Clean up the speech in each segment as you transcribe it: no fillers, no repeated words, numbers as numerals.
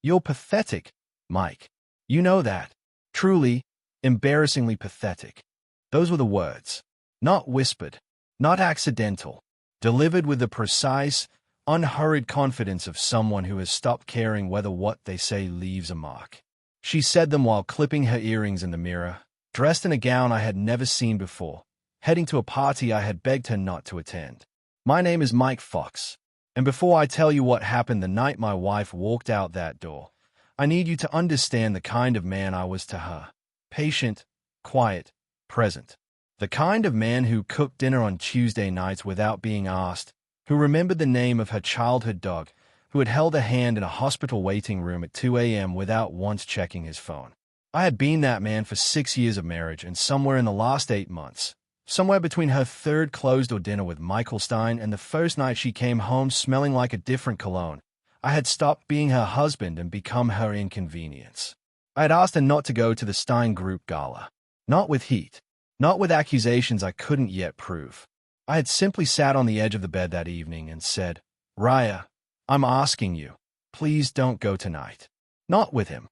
You're pathetic, Mike. You know that. Truly, embarrassingly pathetic. Those were the words. Not whispered, not accidental, delivered with the precise, unhurried confidence of someone who has stopped caring whether what they say leaves a mark. She said them while clipping her earrings in the mirror, dressed in a gown I had never seen before, heading to a party I had begged her not to attend. My name is Mike Fox, and before I tell you what happened the night my wife walked out that door, I need you to understand the kind of man I was to her. Patient, quiet, present. The kind of man who cooked dinner on Tuesday nights without being asked, who remembered the name of her childhood dog, who had held a hand in a hospital waiting room at 2 a.m. without once checking his phone. I had been that man for 6 years of marriage, and somewhere in the last 8 months, somewhere between her third closed-door dinner with Michael Stein and the first night she came home smelling like a different cologne, I had stopped being her husband and become her inconvenience. I had asked her not to go to the Stein Group gala. Not with heat. Not with accusations I couldn't yet prove. I had simply sat on the edge of the bed that evening and said, Raya, I'm asking you, please don't go tonight. Not with him.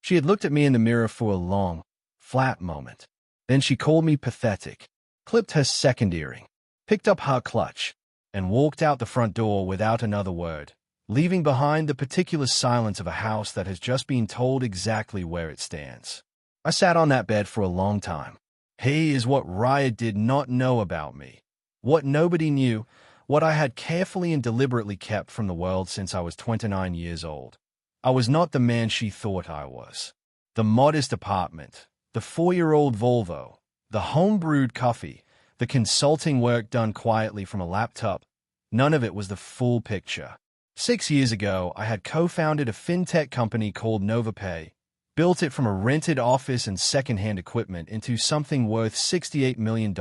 She had looked at me in the mirror for a long, flat moment. Then she called me pathetic, clipped her second earring, picked up her clutch, and walked out the front door without another word, leaving behind the particular silence of a house that has just been told exactly where it stands. I sat on that bed for a long time. He is what Raya did not know about me. What nobody knew, what I had carefully and deliberately kept from the world since I was 29 years old. I was not the man she thought I was. The modest apartment, the 4-year-old Volvo, the home-brewed coffee, the consulting work done quietly from a laptop, none of it was the full picture. 6 years ago, I had co-founded a fintech company called NovaPay, built it from a rented office and second-hand equipment into something worth $68 million,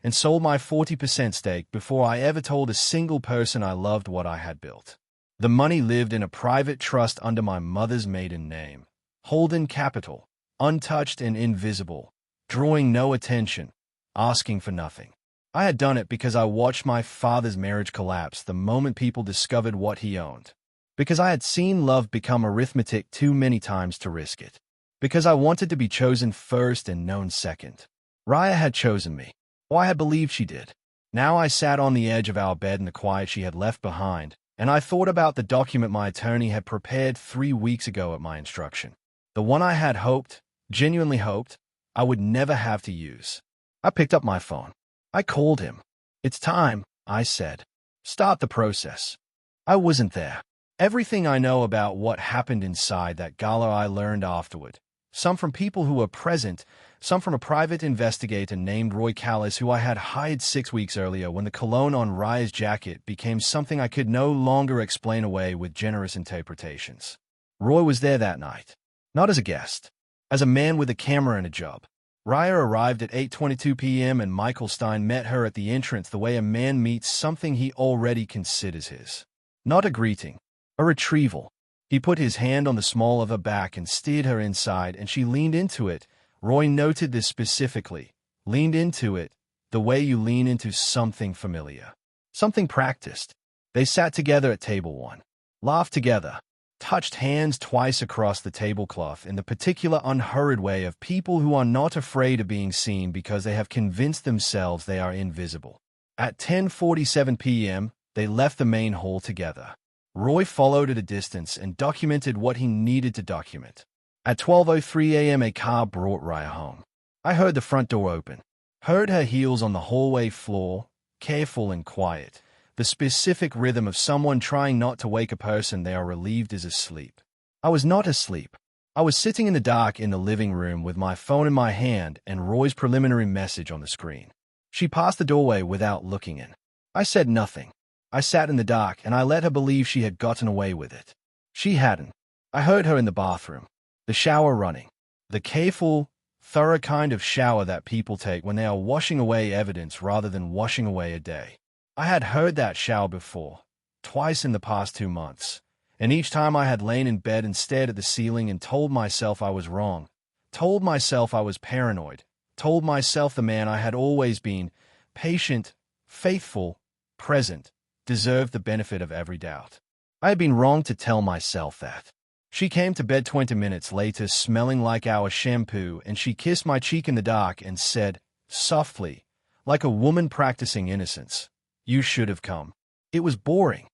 and sold my 40% stake before I ever told a single person I loved what I had built. The money lived in a private trust under my mother's maiden name, Holden Capital, untouched and invisible, drawing no attention, asking for nothing. I had done it because I watched my father's marriage collapse the moment people discovered what he owned. Because I had seen love become arithmetic too many times to risk it. Because I wanted to be chosen first and known second. Raya had chosen me. Or I had believed she did. Now I sat on the edge of our bed in the quiet she had left behind, and I thought about the document my attorney had prepared 3 weeks ago at my instruction. The one I had hoped, genuinely hoped, I would never have to use. I picked up my phone. I called him. It's time, I said. Start the process. I wasn't there. Everything I know about what happened inside that gala I learned afterward. Some from people who were present, some from a private investigator named Roy Callis who I had hired 6 weeks earlier when the cologne on Raya's jacket became something I could no longer explain away with generous interpretations. Roy was there that night. Not as a guest. As a man with a camera and a job. Raya arrived at 8:22 p.m. and Michael Stein met her at the entrance the way a man meets something he already considers his. Not a greeting. A retrieval. He put his hand on the small of her back and steered her inside, and she leaned into it. Roy noted this specifically. Leaned into it, the way you lean into something familiar. Something practiced. They sat together at table 1. Laughed together. Touched hands twice across the tablecloth in the particular unhurried way of people who are not afraid of being seen because they have convinced themselves they are invisible. At 10:47 p.m., they left the main hall together. Roy followed at a distance and documented what he needed to document. At 12:03 a.m. a car brought Raya home. I heard the front door open. Heard her heels on the hallway floor, careful and quiet. The specific rhythm of someone trying not to wake a person they are relieved is asleep. I was not asleep. I was sitting in the dark in the living room with my phone in my hand and Roy's preliminary message on the screen. She passed the doorway without looking in. I said nothing. I sat in the dark and I let her believe she had gotten away with it. She hadn't. I heard her in the bathroom. The shower running. The careful, thorough kind of shower that people take when they are washing away evidence rather than washing away a day. I had heard that shower before, twice in the past 2 months, and each time I had lain in bed and stared at the ceiling and told myself I was wrong, told myself I was paranoid, told myself the man I had always been, patient, faithful, present, deserved the benefit of every doubt. I had been wrong to tell myself that. She came to bed 20 minutes later smelling like our shampoo, and she kissed my cheek in the dark and said, softly, like a woman practicing innocence, "You should have come. It was boring."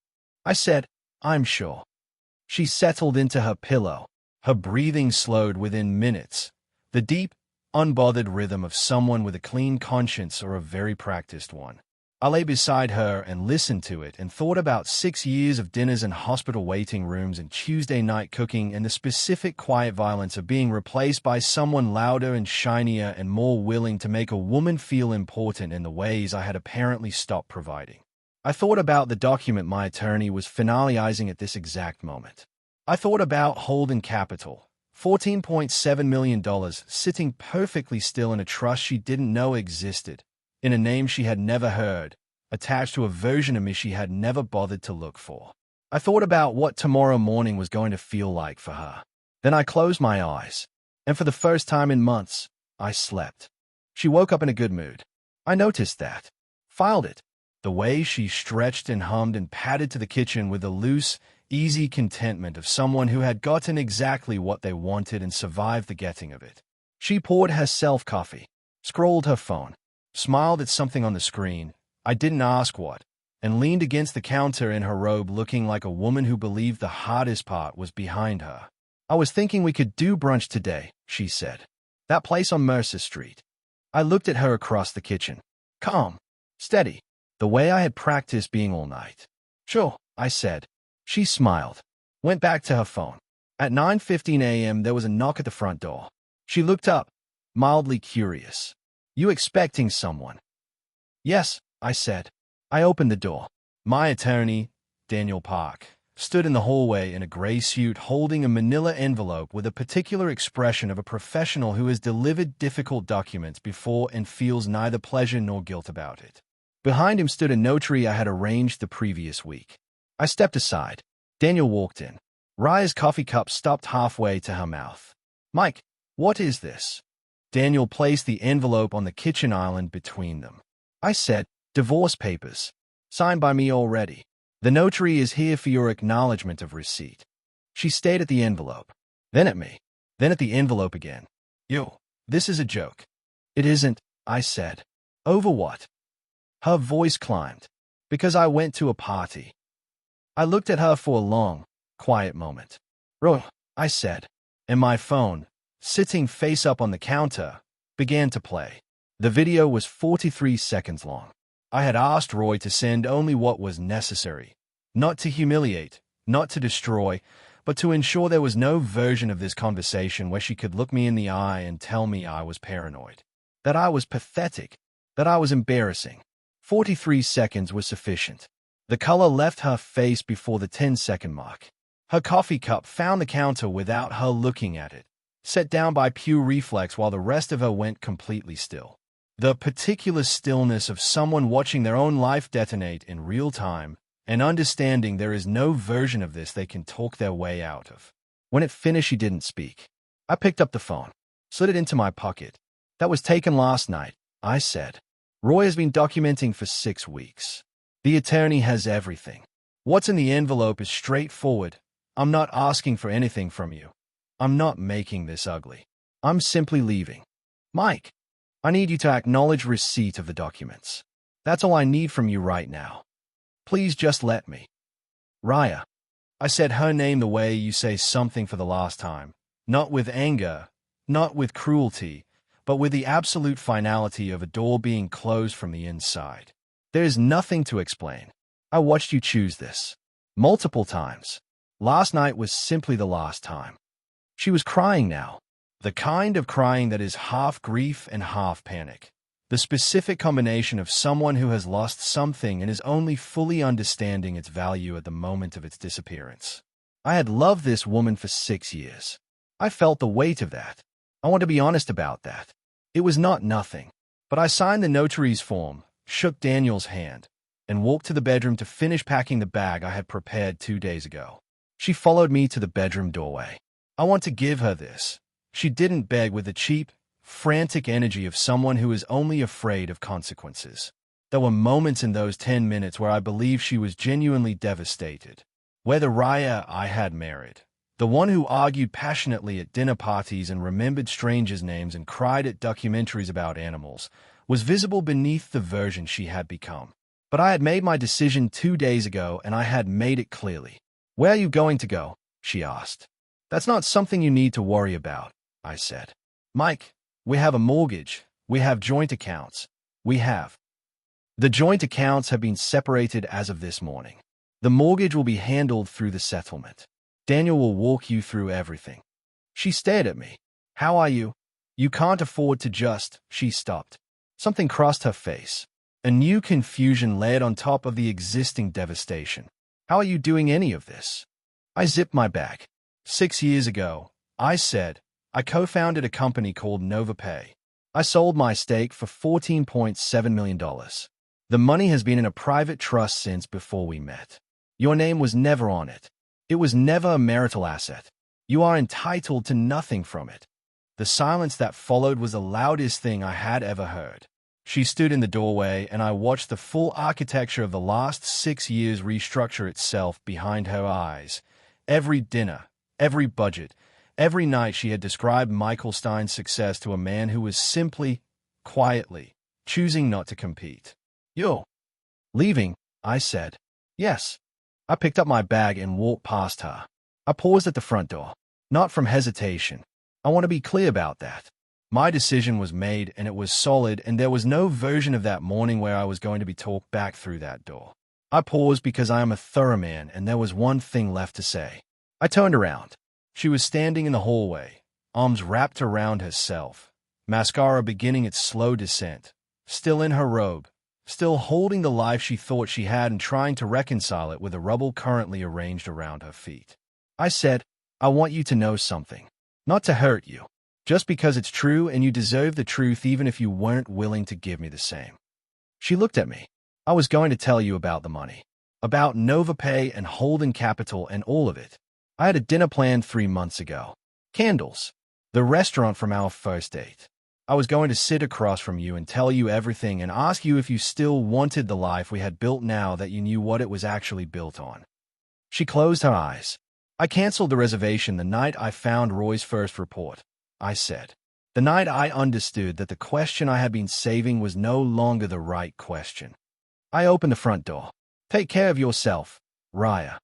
I said, "I'm sure." She settled into her pillow. Her breathing slowed within minutes, the deep, unbothered rhythm of someone with a clean conscience or a very practiced one. I lay beside her and listened to it and thought about 6 years of dinners and hospital waiting rooms and Tuesday night cooking and the specific quiet violence of being replaced by someone louder and shinier and more willing to make a woman feel important in the ways I had apparently stopped providing. I thought about the document my attorney was finalizing at this exact moment. I thought about Holden Capital, $14.7 million, sitting perfectly still in a trust she didn't know existed, in a name she had never heard, attached to a version of me she had never bothered to look for. I thought about what tomorrow morning was going to feel like for her. Then I closed my eyes, and for the first time in months, I slept. She woke up in a good mood. I noticed that. Filed it. The way she stretched and hummed and padded to the kitchen with the loose, easy contentment of someone who had gotten exactly what they wanted and survived the getting of it. She poured herself coffee, scrolled her phone, smiled at something on the screen, I didn't ask what, and leaned against the counter in her robe looking like a woman who believed the hardest part was behind her. "I was thinking we could do brunch today," she said. "That place on Mercer Street." I looked at her across the kitchen. Calm, steady, the way I had practiced being all night. "Sure," I said. She smiled, went back to her phone. At 9:15 a.m. there was a knock at the front door. She looked up, mildly curious. "You expecting someone?" "Yes," I said. I opened the door. My attorney, Daniel Park, stood in the hallway in a gray suit holding a manila envelope with a particular expression of a professional who has delivered difficult documents before and feels neither pleasure nor guilt about it. Behind him stood a notary I had arranged the previous week. I stepped aside. Daniel walked in. Raya's coffee cup stopped halfway to her mouth. "Mike, what is this?" Daniel placed the envelope on the kitchen island between them. I said, "Divorce papers. Signed by me already. The notary is here for your acknowledgement of receipt." She stayed at the envelope, then at me, then at the envelope again. "Yo, this is a joke." "It isn't," I said. "Over what?" Her voice climbed. "Because I went to a party." I looked at her for a long, quiet moment. "Roy," I said, and my phone, sitting face up on the counter, began to play. The video was 43 seconds long. I had asked Roy to send only what was necessary, not to humiliate, not to destroy, but to ensure there was no version of this conversation where she could look me in the eye and tell me I was paranoid, that I was pathetic, that I was embarrassing. 43 seconds was sufficient. The color left her face before the 10-second mark. Her coffee cup found the counter without her looking at it, set down by pure reflex while the rest of her went completely still. The particular stillness of someone watching their own life detonate in real time and understanding there is no version of this they can talk their way out of. When it finished, she didn't speak. I picked up the phone, slid it into my pocket. "That was taken last night," I said. "Roy has been documenting for 6 weeks. The attorney has everything. What's in the envelope is straightforward. I'm not asking for anything from you. I'm not making this ugly. I'm simply leaving. Mike, I need you to acknowledge receipt of the documents. That's all I need from you right now. Please just let me." "Raya." I said her name the way you say something for the last time, not with anger, not with cruelty, but with the absolute finality of a door being closed from the inside. "There is nothing to explain. I watched you choose this. Multiple times. Last night was simply the last time." She was crying now. The kind of crying that is half grief and half panic. The specific combination of someone who has lost something and is only fully understanding its value at the moment of its disappearance. I had loved this woman for 6 years. I felt the weight of that. I want to be honest about that. It was not nothing. But I signed the notary's form, shook Daniel's hand, and walked to the bedroom to finish packing the bag I had prepared 2 days ago. She followed me to the bedroom doorway. I want to give her this. She didn't beg with the cheap, frantic energy of someone who is only afraid of consequences. There were moments in those 10 minutes where I believed she was genuinely devastated. Whether Raya I had married, The one who argued passionately at dinner parties and remembered strangers' names and cried at documentaries about animals, was visible beneath the version she had become. But I had made my decision 2 days ago, and I had made it clearly. "Where are you going to go?" she asked. "That's not something you need to worry about," I said. "Mike, we have a mortgage. We have joint accounts. The joint accounts have been separated as of this morning. The mortgage will be handled through the settlement. Daniel will walk you through everything." She stared at me. "How are you? You can't afford to just—" She stopped. Something crossed her face. A new confusion layered on top of the existing devastation. "How are you doing any of this?" I zipped my bag. 6 years ago, I said, I co-founded a company called NovaPay. I sold my stake for $14.7 million. The money has been in a private trust since before we met. Your name was never on it. It was never a marital asset. You are entitled to nothing from it. The silence that followed was the loudest thing I had ever heard. She stood in the doorway, and I watched the full architecture of the last 6 years restructure itself behind her eyes. Every dinner, every budget, every night she had described Michael Stein's success to a man who was simply, quietly, choosing not to compete. "You're leaving," I said. "Yes." I picked up my bag and walked past her. I paused at the front door. Not from hesitation. I want to be clear about that. My decision was made, and it was solid, and there was no version of that morning where I was going to be talked back through that door. I paused because I am a thorough man, and there was one thing left to say. I turned around. She was standing in the hallway, arms wrapped around herself, mascara beginning its slow descent, still in her robe, still holding the life she thought she had and trying to reconcile it with the rubble currently arranged around her feet. I said, "I want you to know something. Not to hurt you. Just because it's true, and you deserve the truth even if you weren't willing to give me the same." She looked at me. "I was going to tell you about the money. About NovaPay and Holden Capital and all of it. I had a dinner planned 3 months ago. Candles. The restaurant from our first date. I was going to sit across from you and tell you everything and ask you if you still wanted the life we had built now that you knew what it was actually built on." She closed her eyes. "I canceled the reservation the night I found Roy's first report," I said. "The night I understood that the question I had been saving was no longer the right question." I opened the front door. "Take care of yourself, Raya."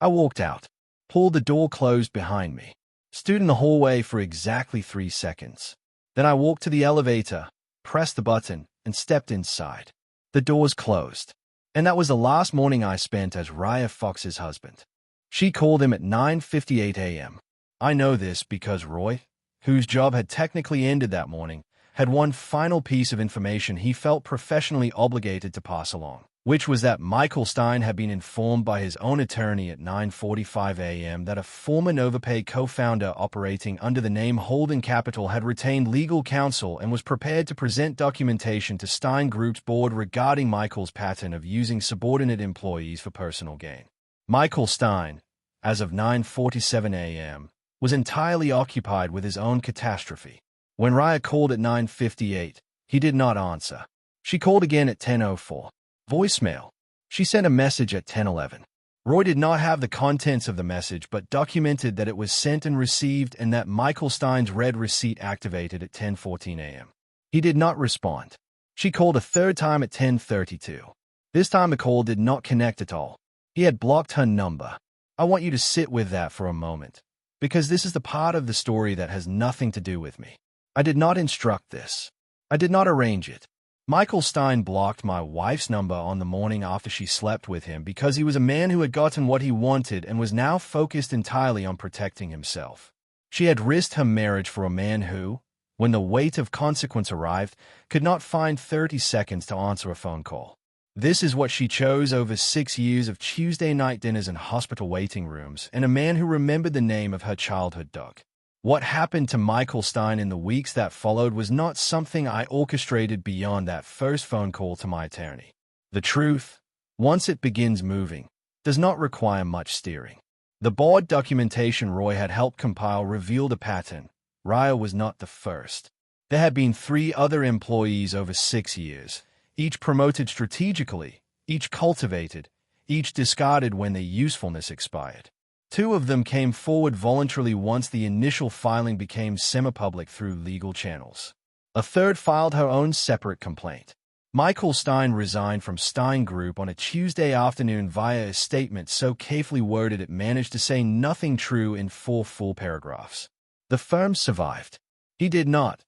I walked out, pulled the door closed behind me, stood in the hallway for exactly 3 seconds. Then I walked to the elevator, pressed the button, and stepped inside. The doors closed. And that was the last morning I spent as Raya Fox's husband. She called him at 9:58 a.m. I know this because Roy, whose job had technically ended that morning, had one final piece of information he felt professionally obligated to pass along, which was that Michael Stein had been informed by his own attorney at 9:45 a.m. that a former NovaPay co-founder operating under the name Holden Capital had retained legal counsel and was prepared to present documentation to Stein Group's board regarding Michael's pattern of using subordinate employees for personal gain. Michael Stein, as of 9:47 a.m., was entirely occupied with his own catastrophe. When Raya called at 9:58, he did not answer. She called again at 10:04. Voicemail. She sent a message at 10:11. Roy did not have the contents of the message but documented that it was sent and received and that Michael Stein's read receipt activated at 10:14 a.m. He did not respond. She called a third time at 10:32. This time the call did not connect at all. He had blocked her number. I want you to sit with that for a moment, because this is the part of the story that has nothing to do with me. I did not instruct this. I did not arrange it. Michael Stein blocked my wife's number on the morning after she slept with him because he was a man who had gotten what he wanted and was now focused entirely on protecting himself. She had risked her marriage for a man who, when the weight of consequence arrived, could not find 30 seconds to answer a phone call. This is what she chose over 6 years of Tuesday night dinners in hospital waiting rooms and a man who remembered the name of her childhood dog. What happened to Michael Stein in the weeks that followed was not something I orchestrated beyond that first phone call to my attorney. The truth, once it begins moving, does not require much steering. The board documentation Roy had helped compile revealed a pattern. Raya was not the first. There had been 3 other employees over 6 years, each promoted strategically, each cultivated, each discarded when their usefulness expired. Two of them came forward voluntarily once the initial filing became semi-public through legal channels. A third filed her own separate complaint. Michael Stein resigned from Stein Group on a Tuesday afternoon via a statement so carefully worded it managed to say nothing true in 4 full paragraphs. The firm survived. He did not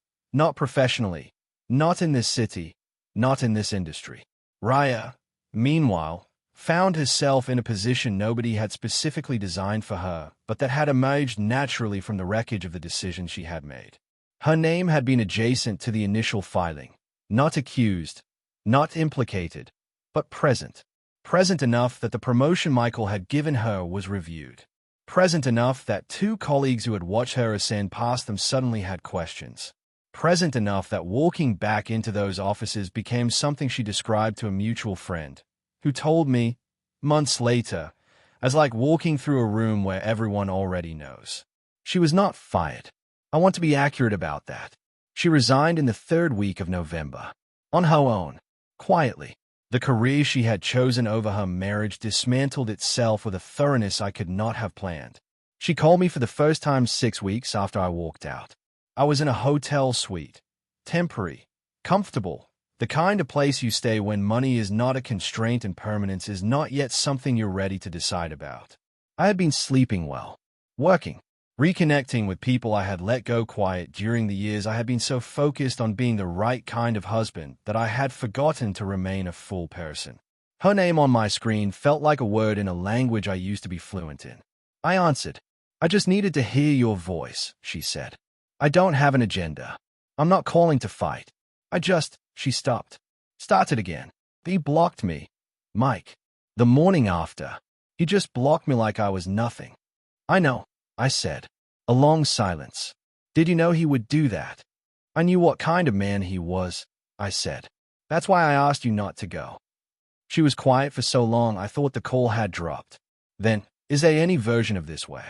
professionally, not in this city, not in this industry. Raya, meanwhile, found herself in a position nobody had specifically designed for her, but that had emerged naturally from the wreckage of the decision she had made. Her name had been adjacent to the initial filing, not accused, not implicated, but present. Present enough that the promotion Michael had given her was reviewed. Present enough that 2 colleagues who had watched her ascend past them suddenly had questions. Present enough that walking back into those offices became something she described to a mutual friend, who told me, months later, as like walking through a room where everyone already knows. She was not fired. I want to be accurate about that. She resigned in the 3rd week of November. On her own. Quietly. The career she had chosen over her marriage dismantled itself with a thoroughness I could not have planned. She called me for the first time 6 weeks after I walked out. I was in a hotel suite. Temporary. Comfortable. The kind of place you stay when money is not a constraint and permanence is not yet something you're ready to decide about. I had been sleeping well. Working. Reconnecting with people I had let go quiet during the years I had been so focused on being the right kind of husband that I had forgotten to remain a full person. Her name on my screen felt like a word in a language I used to be fluent in. I answered. I just needed to hear your voice, she said. I don't have an agenda. I'm not calling to fight. She stopped. Started again. He blocked me. Mike. The morning after. He just blocked me like I was nothing. I know. I said. A long silence. Did you know he would do that? I knew what kind of man he was, I said. That's why I asked you not to go. She was quiet for so long I thought the call had dropped. Then, is there any version of this way?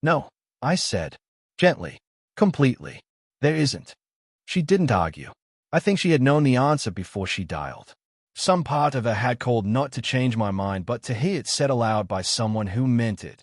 No, I said. Gently. Completely. There isn't. She didn't argue. I think she had known the answer before she dialed. Some part of her had called not to change my mind but to hear it said aloud by someone who meant it.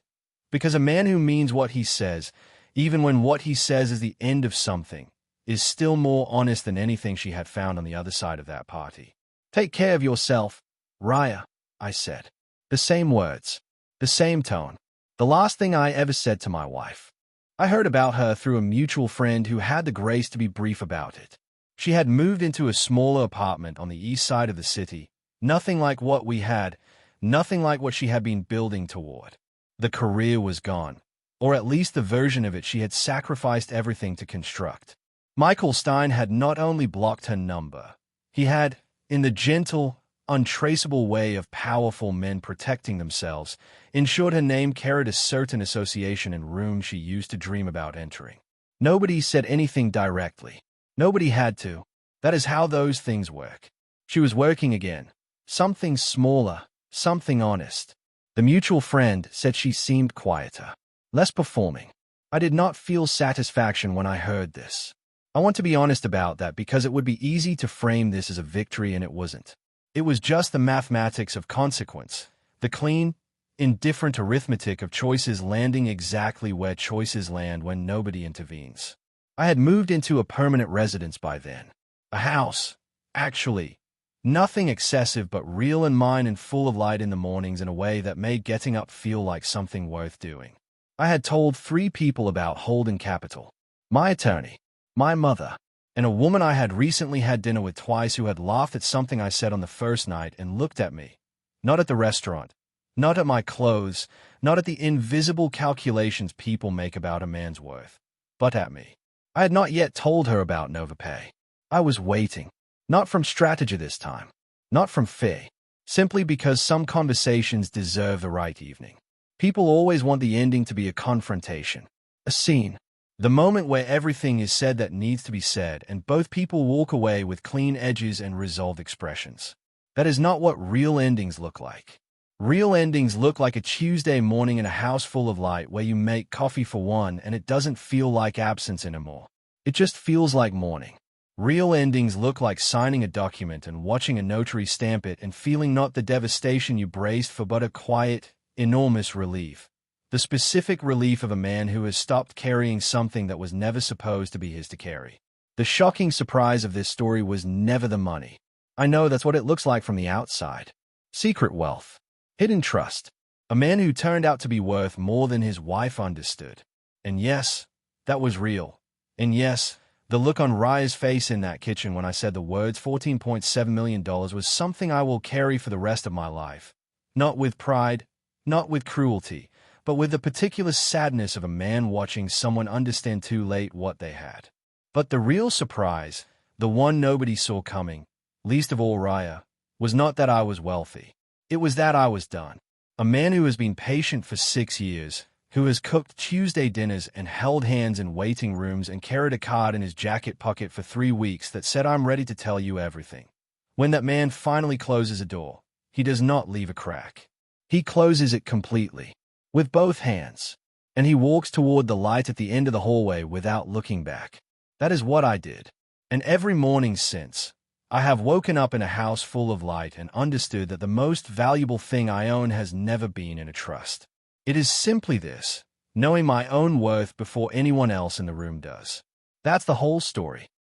Because a man who means what he says, even when what he says is the end of something, is still more honest than anything she had found on the other side of that party. Take care of yourself, Raya, I said. The same words. The same tone. The last thing I ever said to my wife. I heard about her through a mutual friend who had the grace to be brief about it. She had moved into a smaller apartment on the east side of the city, nothing like what we had, nothing like what she had been building toward. The career was gone, or at least the version of it she had sacrificed everything to construct. Michael Stein had not only blocked her number, he had, in the gentle, untraceable way of powerful men protecting themselves, ensured her name carried a certain association in rooms she used to dream about entering. Nobody said anything directly. Nobody had to. That is how those things work. She was working again. Something smaller, something honest. The mutual friend said she seemed quieter, less performing. I did not feel satisfaction when I heard this. I want to be honest about that because it would be easy to frame this as a victory and it wasn't. It was just the mathematics of consequence, the clean, indifferent arithmetic of choices landing exactly where choices land when nobody intervenes. I had moved into a permanent residence by then. A house, actually. Nothing excessive but real and mine and full of light in the mornings in a way that made getting up feel like something worth doing. I had told 3 people about holding capital. My attorney, my mother, and a woman I had recently had dinner with twice who had laughed at something I said on the first night and looked at me. Not at the restaurant, not at my clothes, not at the invisible calculations people make about a man's worth, but at me. I had not yet told her about NovaPay. I was waiting. Not from strategy this time. Not from fear. Simply because some conversations deserve the right evening. People always want the ending to be a confrontation. A scene. The moment where everything is said that needs to be said and both people walk away with clean edges and resolved expressions. That is not what real endings look like. Real endings look like a Tuesday morning in a house full of light where you make coffee for one and it doesn't feel like absence anymore. It just feels like morning. Real endings look like signing a document and watching a notary stamp it and feeling not the devastation you braced for but a quiet, enormous relief. The specific relief of a man who has stopped carrying something that was never supposed to be his to carry. The shocking surprise of this story was never the money. I know that's what it looks like from the outside. Secret wealth. Hidden trust. A man who turned out to be worth more than his wife understood. And yes, that was real. And yes, the look on Raya's face in that kitchen when I said the words $14.7 million was something I will carry for the rest of my life. Not with pride, not with cruelty, but with the particular sadness of a man watching someone understand too late what they had. But the real surprise, the one nobody saw coming, least of all Raya, was not that I was wealthy. It was that I was done. A man who has been patient for 6 years, who has cooked Tuesday dinners and held hands in waiting rooms and carried a card in his jacket pocket for 3 weeks that said, "I'm ready to tell you everything." When that man finally closes a door, he does not leave a crack. He closes it completely, with both hands, and he walks toward the light at the end of the hallway without looking back. That is what I did. And every morning since, I have woken up in a house full of light and understood that the most valuable thing I own has never been in a trust. It is simply this, knowing my own worth before anyone else in the room does. That's the whole story.